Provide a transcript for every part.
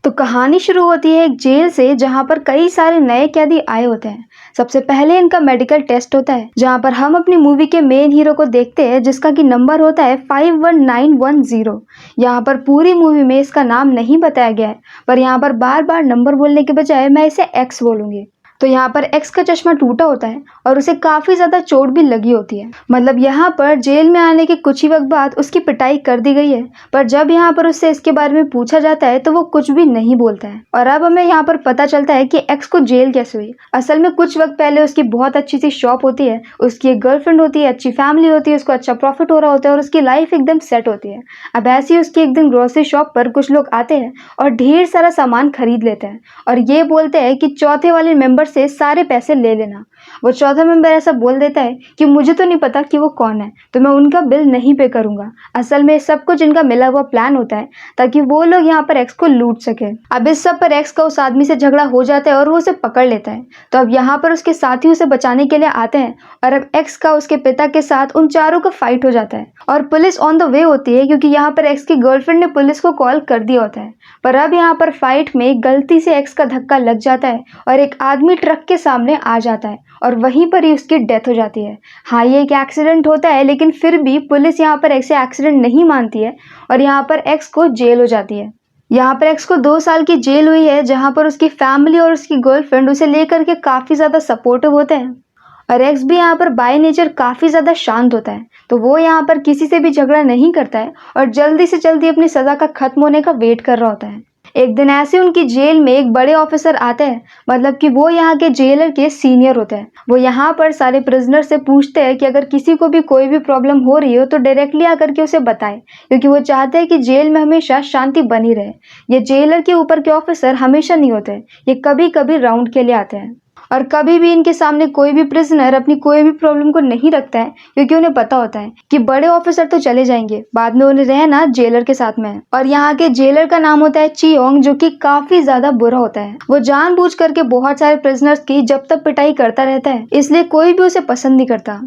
तो कहानी शुरू होती है एक जेल से जहां पर कई सारे नए कैदी आए होते हैं। सबसे पहले इनका मेडिकल टेस्ट होता है जहां पर हम अपनी मूवी के मेन हीरो को देखते हैं जिसका कि नंबर होता है 51910। यहाँ पर पूरी मूवी में इसका नाम नहीं बताया गया है, पर यहाँ पर बार बार नंबर बोलने के बजाय मैं इसे एक्स बोलूंगी। तो यहाँ पर एक्स का चश्मा टूटा होता है और उसे काफी ज्यादा चोट भी लगी होती है। मतलब यहाँ पर जेल में आने के कुछ ही वक्त बाद उसकी पिटाई कर दी गई है, पर जब यहाँ पर उससे इसके बारे में पूछा जाता है तो वो कुछ भी नहीं बोलता है। और अब हमें यहाँ पर पता चलता है कि एक्स को जेल कैसे हुई। असल में कुछ वक्त पहले उसकी बहुत अच्छी सी शॉप होती है, उसकी एक गर्लफ्रेंड होती है, अच्छी फैमिली होती है, उसको अच्छा प्रॉफिट हो रहा होता है और उसकी लाइफ एकदम सेट होती है। अब ऐसी उसकी एक दिन ग्रोसरी शॉप पर कुछ लोग आते हैं और ढेर सारा सामान खरीद लेते हैं और ये बोलते हैं कि चौथे वाले मेंबर से सारे पैसे ले लेना। वो चौथा मेंबर ऐसा बोल देता है कि मुझे तो नहीं पता कि वो कौन है, तो मैं उनका बिल नहीं पे करूंगा। असल में सब कुछ इनका मिला हुआ प्लान होता है ताकि वो लोग यहाँ पर एक्स को लूट सके। अब इस सब पर एक्स का उस आदमी से झगड़ा हो जाता है और वो उसे पकड़ लेता है। तो अब यहाँ पर उसके साथी उसे बचाने के लिए आते हैं और अब एक्स का उसके पिता के साथ उन चारों का फाइट हो जाता है और पुलिस ऑन द वे होती है क्योंकि यहाँ पर एक्स की गर्लफ्रेंड ने पुलिस को कॉल कर दिया होता है। पर अब यहाँ पर फाइट में गलती से एक्स का धक्का लग जाता है और एक आदमी ट्रक के सामने आ जाता है और वहीं पर ही उसकी डेथ हो जाती है। हाँ, ये एक एक्सीडेंट होता है लेकिन फिर भी पुलिस यहाँ पर एक्स एक्सीडेंट नहीं मानती है और यहाँ पर एक्स को जेल हो जाती है। यहाँ पर एक्स को 2 साल की जेल हुई है जहाँ पर उसकी फैमिली और उसकी गर्लफ्रेंड उसे लेकर के काफी ज्यादा सपोर्टिव होते हैं और एक्स भी यहाँ पर बाय नेचर काफी ज्यादा शांत होता है। तो वो यहाँ पर किसी से भी झगड़ा नहीं करता है और जल्दी से जल्दी अपनी सजा का खत्म होने का वेट कर रहा होता है। एक दिन ऐसे उनकी जेल में एक बड़े ऑफिसर आते हैं, मतलब कि वो यहाँ के जेलर के सीनियर होते हैं। वो यहाँ पर सारे प्रिजनर से पूछते हैं कि अगर किसी को भी कोई भी प्रॉब्लम हो रही हो तो डायरेक्टली आकर के उसे बताएं, क्योंकि वो चाहते हैं कि जेल में हमेशा शांति बनी रहे। ये जेलर के ऊपर के ऑफिसर हमेशा नहीं होते, ये कभी कभी राउंड के लिए आते हैं और कभी भी इनके सामने कोई भी प्रिजनर अपनी कोई भी प्रॉब्लम को नहीं रखता है, क्योंकि उन्हें पता होता है कि बड़े ऑफिसर तो चले जाएंगे, बाद में उन्हें रहना जेलर के साथ में है। और यहाँ के जेलर का नाम होता है चियोंग, जो कि काफी ज्यादा बुरा होता है। वो जानबूझ करके बहुत सारे प्रिजनर्स की जब तक पिटाई करता रहता है, इसलिए कोई भी उसे पसंद नहीं करता।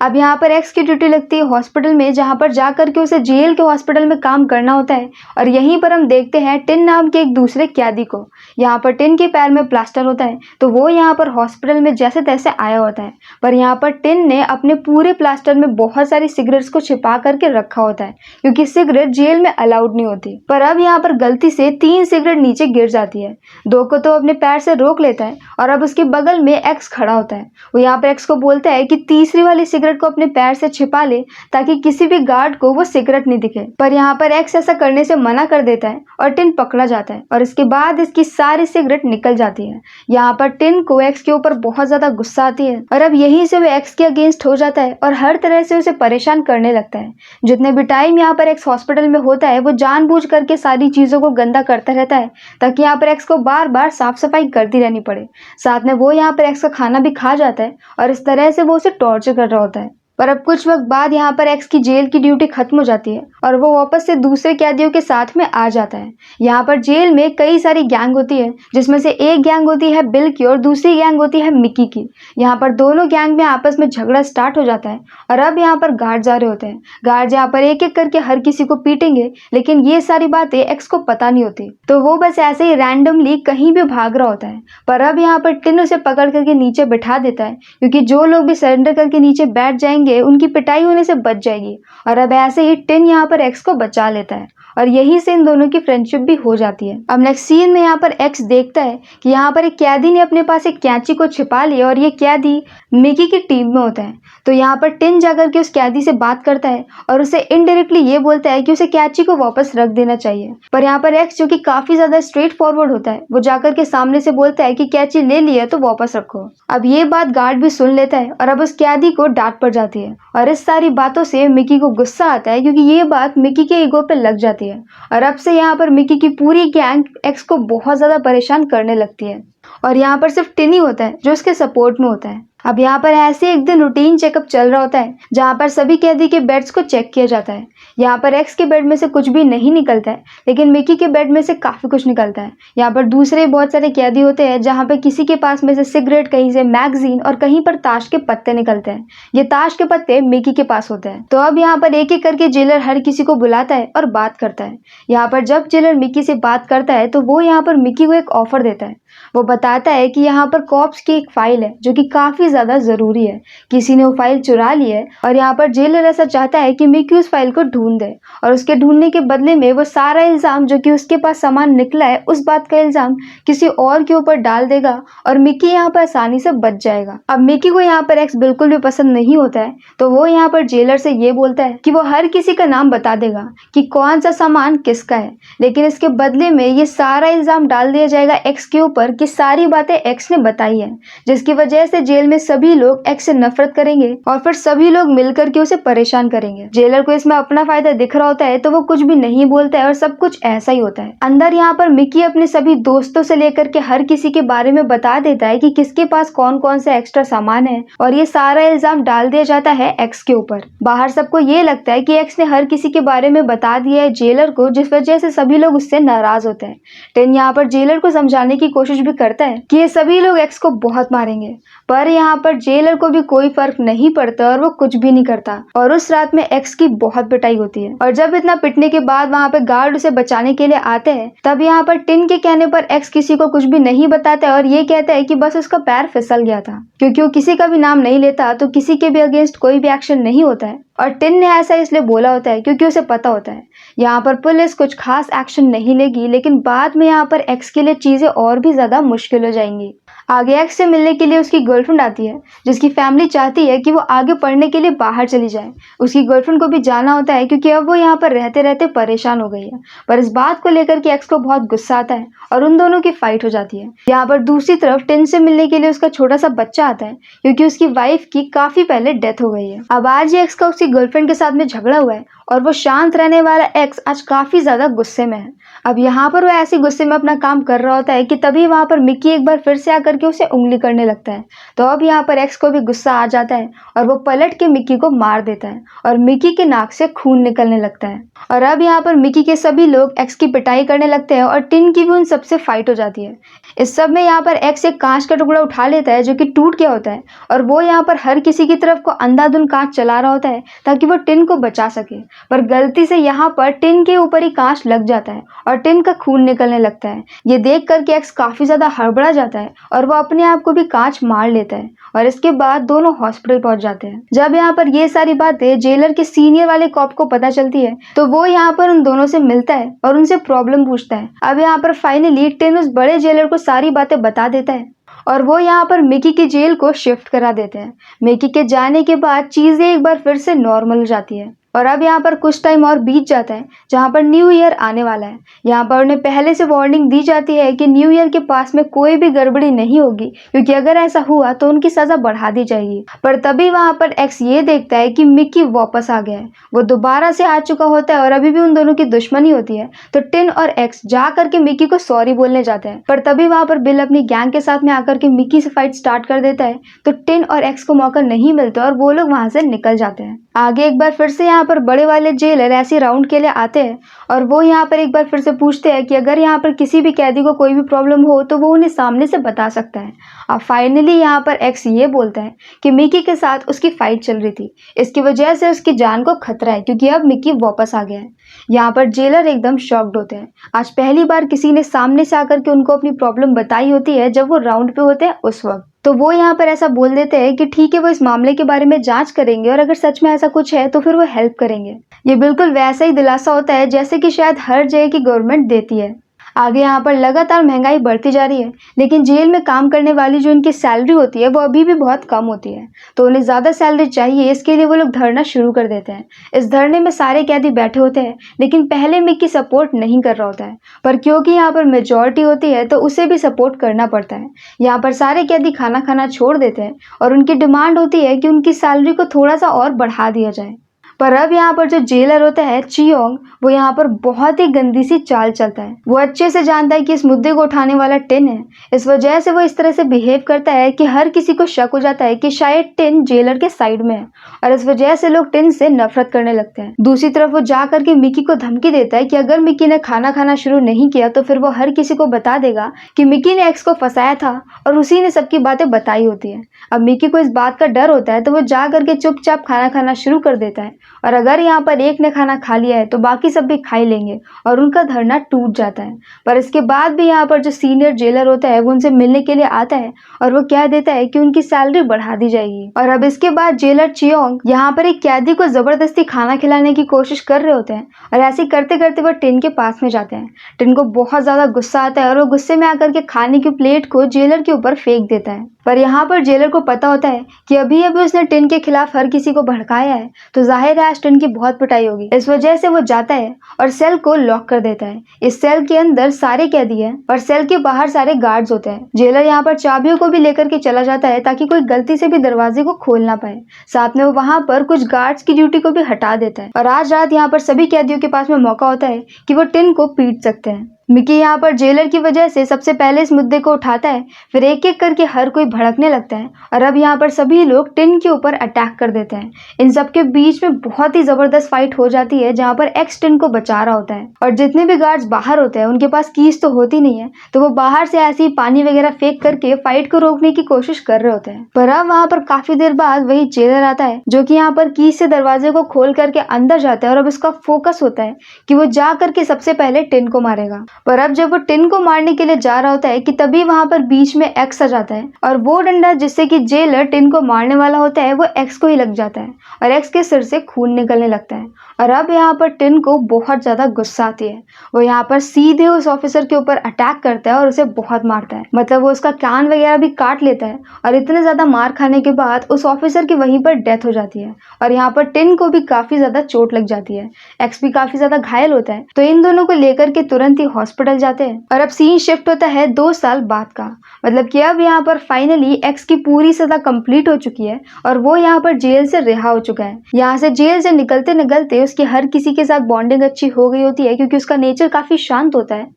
अब यहाँ पर एक्स की ड्यूटी लगती है हॉस्पिटल में, जहाँ पर जाकर के उसे जेल के हॉस्पिटल में काम करना होता है और यहीं पर हम देखते हैं टिन नाम के एक दूसरे कैदी को। यहाँ पर टिन के पैर में प्लास्टर होता है तो वो यहाँ पर हॉस्पिटल में जैसे तैसे आया होता है, पर यहाँ पर टिन ने अपने पूरे प्लास्टर में बहुत सारी सिगरेट्स को छिपा करके रखा होता है क्योंकि सिगरेट जेल में अलाउड नहीं होती। पर अब यहाँ पर गलती से 3 सिगरेट नीचे गिर जाती है। 2 को तो अपने पैर से रोक लेता है और अब उसके बगल में एक्स खड़ा होता है। वो यहाँ पर एक्स को बोलता है कि तीसरी वाली सिगरेट को अपने पैर से छिपा ले ताकि किसी भी गार्ड को वो सिगरेट नहीं दिखे। पर यहाँ पर एक्स ऐसा करने से मना कर देता है और टिन पकड़ा जाता है और इसके बाद इसकी सारी सिगरेट निकल जाती है। यहाँ पर टिन को एक्स के ऊपर बहुत ज्यादा गुस्सा आती है और अब यहीं से वो एक्स के अगेंस्ट हो जाता है और हर तरह से उसे परेशान करने लगता है। जितने भी टाइम यहाँ पर एक्स हॉस्पिटल में होता है वो जानबूझ करके सारी चीजों को गंदा करता रहता है ताकि यहाँ पर एक्स को बार बार साफ सफाई करती रहनी पड़े। साथ में वो यहाँ पर एक्स का खाना भी खा जाता है और इस तरह से वो उसे टॉर्चर कर रहा होता है। पर अब कुछ वक्त बाद यहाँ पर एक्स की जेल की ड्यूटी खत्म हो जाती है और वो वापस से दूसरे कैदियों के साथ में आ जाता है। यहाँ पर जेल में कई सारी गैंग होती है, जिसमें से एक गैंग होती है बिल की और दूसरी गैंग होती है मिकी की। यहाँ पर दोनों गैंग में आपस में झगड़ा स्टार्ट हो जाता है और अब यहाँ पर गार्ड जा रहे होते हैं। गार्ड यहाँ पर एक एक करके हर किसी को पीटेंगे, लेकिन ये सारी बातें एक्स को पता नहीं होती, तो वो बस ऐसे ही रैंडमली कहीं भी भाग रहा होता है। पर अब यहाँ पर टिन उसे पकड़ करके नीचे बिठा देता है क्योंकि जो लोग भी सरेंडर करके नीचे बैठ जाएंगे उनकी पिटाई होने से बच जाएगी। और अब ऐसे ही टिन यहाँ पर एक्स को बचा लेता है और यहीं से इन दोनों की फ्रेंडशिप भी हो जाती है। अब नेक्स्ट सीन में यहाँ पर एक्स देखता है कि यहाँ पर एक कैदी ने अपने पास एक कैंची को छिपा लिया और ये कैदी मिकी की टीम में होता है। तो यहाँ पर टिन जाकर के उस कैदी से बात करता है और उसे इनडायरेक्टली ये बोलता है कि उसे कैंची को वापस रख देना चाहिए। पर यहाँ पर एक्स, जो कि काफी ज्यादा स्ट्रेट फॉरवर्ड होता है, वो जाकर के सामने से बोलता है कि कैंची ले ली है तो वापस रखो। अब ये बात गार्ड भी सुन लेता है और अब उस कैदी को डांट पड़ जाती है और इस सारी बातों से मिकी को गुस्सा आता है क्योंकि ये बात मिकी के ईगो पे लग जाती है और अब से यहाँ पर मिकी की पूरी गैंग एक्स को बहुत ज्यादा परेशान करने लगती है और यहाँ पर सिर्फ टिन ही होता है जो उसके सपोर्ट में होता है। अब यहाँ पर ऐसे एक दिन रूटीन चेकअप चल रहा होता है जहाँ पर सभी कैदी के बेड्स को चेक किया जाता है। यहाँ पर एक्स के बेड में से कुछ भी नहीं निकलता है, लेकिन मिकी के बेड में से काफी कुछ निकलता है। यहाँ पर दूसरे बहुत सारे कैदी होते हैं जहाँ पर किसी के पास में से सिगरेट, कहीं से मैगजीन और कहीं पर ताश के पत्ते निकलते हैं। ये ताश के पत्ते मिकी के पास होते हैं। तो अब यहाँ पर एक एक करके जेलर हर किसी को बुलाता है और बात करता है। यहाँ पर जब जेलर मिकी से बात करता है तो वो यहाँ पर मिकी को एक ऑफर देता है। वो बताता है कि यहाँ पर कॉप्स की एक फाइल है जो कि काफी ज्यादा जरूरी है। किसी ने वो फाइल चुरा ली है और यहाँ पर जेलर ऐसा चाहता है कि मिकी उस फाइल को ढूंढ दे और उसके ढूंढने के बदले में वो सारा इल्जाम जो कि उसके पास सामान निकला है उस बात का इल्जाम किसी और के ऊपर डाल देगा और मिकी यहाँ पर आसानी से बच जाएगा। अब मिकी को यहाँ पर एक्स बिल्कुल भी पसंद नहीं होता है, तो वो यहाँ पर जेलर से ये बोलता है कि वो हर किसी का नाम बता देगा कि कौन सा सामान किसका है, लेकिन इसके बदले में ये सारा इल्जाम डाल दिया जाएगा एक्स के ऊपर कि सारी बातें एक्स ने बताई है, जिसकी वजह से जेल में सभी लोग एक्स से नफरत करेंगे और फिर सभी लोग मिलकर के उसे परेशान करेंगे। जेलर को इसमें अपना फायदा दिख रहा होता है तो वो कुछ भी नहीं बोलता है और सब कुछ ऐसा ही होता है। अंदर यहाँ पर मिकी अपने सभी दोस्तों से लेकर के हर किसी के बारे में बता देता है कि किसके पास कौन कौन से एक्स्ट्रा सामान है और ये सारा इल्जाम डाल दिया जाता है एक्स के ऊपर। बाहर सबको ये लगता है कि एक्स ने हर किसी के बारे में बता दिया है जेलर को, जिस वजह से सभी लोग उससे नाराज होते हैं। टिन यहाँ पर जेलर को समझाने की कोशिश भी करता है कि ये सभी लोग एक्स को बहुत मारेंगे, पर यहाँ पर जेलर को भी कोई फर्क नहीं पड़ता और वो कुछ भी नहीं करता और उस रात में एक्स की बहुत पिटाई होती है। और जब इतना पिटने के बाद वहाँ पे गार्ड उसे बचाने के लिए आते हैं, तब यहाँ पर टिन के कहने पर एक्स किसी को कुछ भी नहीं बताता है और ये कहता है कि बस उसका पैर फिसल गया था। क्योंकि वो किसी का भी नाम नहीं लेता तो किसी के भी अगेंस्ट कोई भी एक्शन नहीं होता है और टिन ने ऐसा इसलिए बोला होता है क्योंकि उसे पता होता है यहाँ पर पुलिस कुछ खास एक्शन नहीं लेगी, लेकिन बाद में यहाँ पर एक्स के लिए चीजें और भी ज्यादा मुश्किल हो जाएंगी। आगे एक्स से मिलने के लिए उसकी गर्लफ्रेंड आती है, जिसकी फैमिली चाहती है कि वो आगे पढ़ने के लिए बाहर चली जाए। उसकी गर्लफ्रेंड को भी जाना होता है क्योंकि अब वो यहाँ पर रहते रहते परेशान हो गई है, पर इस बात को लेकर के एक्स को बहुत गुस्सा आता है और उन दोनों की फाइट हो जाती है। यहाँ पर दूसरी तरफ टिन से मिलने के लिए उसका छोटा सा बच्चा आता है क्योंकि उसकी वाइफ की काफी पहले डेथ हो गई है। अब आज एक्स का उसकी गर्लफ्रेंड के साथ में झगड़ा हुआ है और वो शांत रहने वाला एक्स आज काफी ज्यादा गुस्से में है। अब यहाँ पर वो ऐसे गुस्से में अपना काम कर रहा होता है कि तभी वहां पर मिकी एक बार फिर से आकर के उसे उंगली करने लगता है। तो अब यहाँ पर एक्स को भी गुस्सा आ जाता है और वो पलट के मिकी को मार देता है और मिकी के नाक से खून निकलने लगता है। और अब यहाँ पर मिकी के सभी लोग एक्स की पिटाई करने लगते हैं और टिन की भी उन सबसे फाइट हो जाती है। इस सब में यहाँ पर एक्स एक कांच का टुकड़ा उठा लेता है जो कि टूट गया होता है और वो यहाँ पर हर किसी की तरफ को अंधाधुंध कांच चला रहा होता है ताकि वो टिन को बचा सके, पर गलती से यहाँ पर टिन के ऊपर ही कांच लग जाता है और टिन का खून निकलने लगता है। ये देख करके एक्स काफी ज्यादा हड़बड़ा जाता है और वो अपने आप को भी कांच मार लेता है और इसके बाद दोनों हॉस्पिटल पहुंच जाते हैं। जब यहाँ पर ये सारी बातें जेलर के सीनियर वाले कॉप को पता चलती है तो वो यहाँ पर उन दोनों से मिलता है और उनसे प्रॉब्लम पूछता है। अब यहाँ पर फाइनली टिन उस बड़े जेलर को सारी बातें बता देता है और वो यहाँ पर मिकी की जेल को शिफ्ट करा देते हैं। मिकी के जाने के बाद चीजें एक बार फिर से नॉर्मल हो जाती है और अब यहाँ पर कुछ टाइम और बीत जाता है जहाँ पर न्यू ईयर आने वाला है। यहाँ पर उन्हें पहले से वार्निंग दी जाती है कि न्यू ईयर के पास में कोई भी गड़बड़ी नहीं होगी, क्योंकि अगर ऐसा हुआ तो उनकी सजा बढ़ा दी जाएगी। पर तभी वहाँ पर एक्स ये देखता है कि मिकी वापस आ गया है। वो दोबारा से आ चुका होता है और अभी भी उन दोनों की दुश्मनी होती है। तो टिन और एक्स जा करके मिकी को सॉरी बोलने जाते हैं, पर तभी वहाँ पर बिल अपनी गैंग के साथ में आकर के मिकी से फाइट स्टार्ट कर देता है। तो टिन और एक्स को मौका नहीं मिलता और वो लोग वहाँ से निकल जाते हैं। आगे एक बार फिर से यहाँ पर बड़े वाले जेलर ऐसे राउंड के लिए आते हैं और वो यहाँ पर एक बार फिर से पूछते हैं कि अगर यहाँ पर किसी भी कैदी को कोई भी प्रॉब्लम हो तो वो उन्हें सामने से बता सकता है। अब फाइनली यहाँ पर एक्स ये बोलता है कि मिकी के साथ उसकी फाइट चल रही थी, इसकी वजह से उसकी जान को खतरा है क्योंकि अब मिकी वापस आ गया है। यहाँ पर जेलर एकदम शॉक्ड होते हैं। आज पहली बार किसी ने सामने से आकर के उनको अपनी प्रॉब्लम बताई होती है जब वो राउंड पे होते हैं उस वक्त। तो वो यहाँ पर ऐसा बोल देते हैं कि ठीक है, वो इस मामले के बारे में जांच करेंगे और अगर सच में ऐसा कुछ है तो फिर वो हेल्प करेंगे। ये बिल्कुल वैसा ही दिलासा होता है जैसे कि शायद हर जगह की गवर्नमेंट देती है। आगे यहाँ पर लगातार महंगाई बढ़ती जा रही है, लेकिन जेल में काम करने वाली जो इनकी सैलरी होती है वो अभी भी बहुत कम होती है। तो उन्हें ज़्यादा सैलरी चाहिए, इसके लिए वो लोग धरना शुरू कर देते हैं। इस धरने में सारे कैदी बैठे होते हैं, लेकिन पहले मिकी सपोर्ट नहीं कर रहा होता है, पर क्योंकि यहाँ पर मेजॉरिटी होती है तो उसे भी सपोर्ट करना पड़ता है। यहाँ पर सारे कैदी खाना खाना छोड़ देते हैं और उनकी डिमांड होती है कि उनकी सैलरी को थोड़ा सा और बढ़ा दिया जाए। पर अब यहाँ पर जो जेलर होता है चियोंग, वो यहाँ पर बहुत ही गंदी सी चाल चलता है। वो अच्छे से जानता है कि इस मुद्दे को उठाने वाला टिन है। इस वजह से वो इस तरह से बिहेव करता है कि हर किसी को शक हो जाता है कि शायद टिन जेलर के साइड में है, और इस वजह से लोग टिन से नफरत करने लगते हैं। दूसरी तरफ वो जा करके मिकी को धमकी देता है कि अगर मिकी ने खाना खाना शुरू नहीं किया तो फिर वो हर किसी को बता देगा कि मिकी ने एक्स को फंसाया था और उसी ने सबकी बातें बताई होती है। अब मिकी को इस बात का डर होता है तो वो जा करके चुपचाप खाना खाना शुरू कर देता है, और अगर यहाँ पर एक ने खाना खा लिया है तो बाकी सब भी खा ही लेंगे और उनका धरना टूट जाता है। पर इसके बाद भी यहाँ पर जो सीनियर जेलर होता है वो उनसे मिलने के लिए आता है और वो कह देता है कि उनकी सैलरी बढ़ा दी जाएगी। और अब इसके बाद जेलर चियोंग यहाँ पर एक कैदी को जबरदस्ती खाना खिलाने की कोशिश कर रहे होते हैं, और ऐसे करते करते वो टिन के पास में जाते हैं। टिन को बहुत ज्यादा गुस्सा आता है और वो गुस्से में आकर के खाने की प्लेट को जेलर के ऊपर फेंक देता है। पर यहाँ पर जेलर को पता होता है कि अभी अभी उसने टिन के खिलाफ हर किसी को भड़काया है, तो जाहिर है आज टिन की बहुत पिटाई होगी। इस वजह से वो जाता है और सेल को लॉक कर देता है। इस सेल के अंदर सारे कैदी हैं और सेल के बाहर सारे गार्ड्स होते हैं। जेलर यहाँ पर चाबियों को भी लेकर के चला जाता है ताकि कोई गलती से भी दरवाजे को खोल ना पाए। साथ में वो वहां पर कुछ गार्ड्स की ड्यूटी को भी हटा देता है, और आज रात यहाँ पर सभी कैदियों के पास में मौका होता है कि वो टिन को पीट सकते हैं। मिकी यहाँ पर जेलर की वजह से सबसे पहले इस मुद्दे को उठाता है, फिर एक एक करके हर कोई भड़कने लगता है, और अब यहाँ पर सभी लोग टिन के ऊपर अटैक कर देते हैं। इन सब के बीच में बहुत ही जबरदस्त फाइट हो जाती है जहाँ पर एक्स टिन को बचा रहा होता है, और जितने भी गार्ड्स बाहर होते हैं उनके पास कीज तो होती नहीं है, तो वो बाहर से ऐसे ही पानी वगैरह फेंक करके फाइट को रोकने की कोशिश कर रहे होते हैं। पर अब वहाँ पर काफी देर बाद वही जेलर आता है जो कि यहाँ पर कीज से दरवाजे को खोल करके अंदर जाता है, और अब उसका फोकस होता है कि वो जा करके सबसे पहले टिन को मारेगा। पर अब जब वो टिन को मारने के लिए जा रहा होता है कि तभी वहां पर बीच में एक्स आ जाता है, और वो डंडा जिससे कि जेलर टिन को मारने वाला होता है वो एक्स को ही लग जाता है, और एक्स के सिर से खून निकलने लगता है। और अब यहाँ पर टिन को बहुत ज्यादा गुस्सा आती है। वो यहाँ पर सीधे उस ऑफिसर के ऊपर अटैक करता है और उसे बहुत मारता है, मतलब वो उसका कान वगैरह भी काट लेता है, और इतने ज्यादा मार खाने के बाद उस ऑफिसर की वहीं पर डेथ हो जाती है। और यहाँ पर टिन को भी काफी ज्यादा चोट लग जाती है, एक्स भी काफी ज्यादा घायल होता है। तो इन दोनों को लेकर के तुरंत ही हॉस्पिटल जाते हैं, और अब सीन शिफ्ट होता है 2 साल बाद का। मतलब कि अब यहाँ पर फाइनली एक्स की पूरी सजा कंप्लीट हो चुकी है और वो यहाँ पर जेल से रिहा हो चुका है। यहाँ से जेल से निकलते निकलते उसकी हर किसी के साथ बॉन्डिंग अच्छी हो गई होती है, क्योंकि उसका नेचर काफी शांत होता है।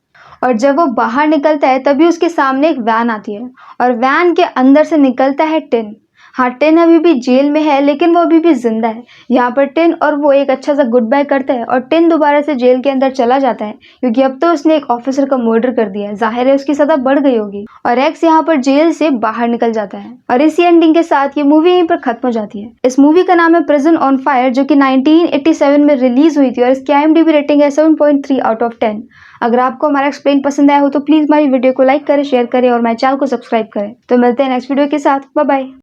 और जब वो बाहर निकलता है तभी उसके सामने एक वैन आती है, और वैन के अंदर से निकलता है टिन। हाँ, टिन अभी भी जेल में है लेकिन वो अभी भी जिंदा है। यहाँ पर टिन और वो एक अच्छा सा गुड बाय करता है, और टिन दोबारा से जेल के अंदर चला जाता है, क्योंकि अब तो उसने एक ऑफिसर का मर्डर कर दिया है, जाहिर है उसकी सजा बढ़ गई होगी। और एक्स यहाँ पर जेल से बाहर निकल जाता है, और इसी एंडिंग के साथ ये मूवी यहीं पर खत्म हो जाती है। इस मूवी का नाम है प्रिजन ऑन फायर, जो कि 1987 में रिलीज हुई थी, और इसकी IMDb रेटिंग है 7.3 आउट ऑफ 10। अगर आपको हमारा एक्सप्लेन पसंद आया हो तो प्लीज हमारी वीडियो को लाइक करें, शेयर करें और हमारे चैनल को सब्सक्राइब करें। तो मिलते हैं नेक्स्ट वीडियो के साथ। Bye bye.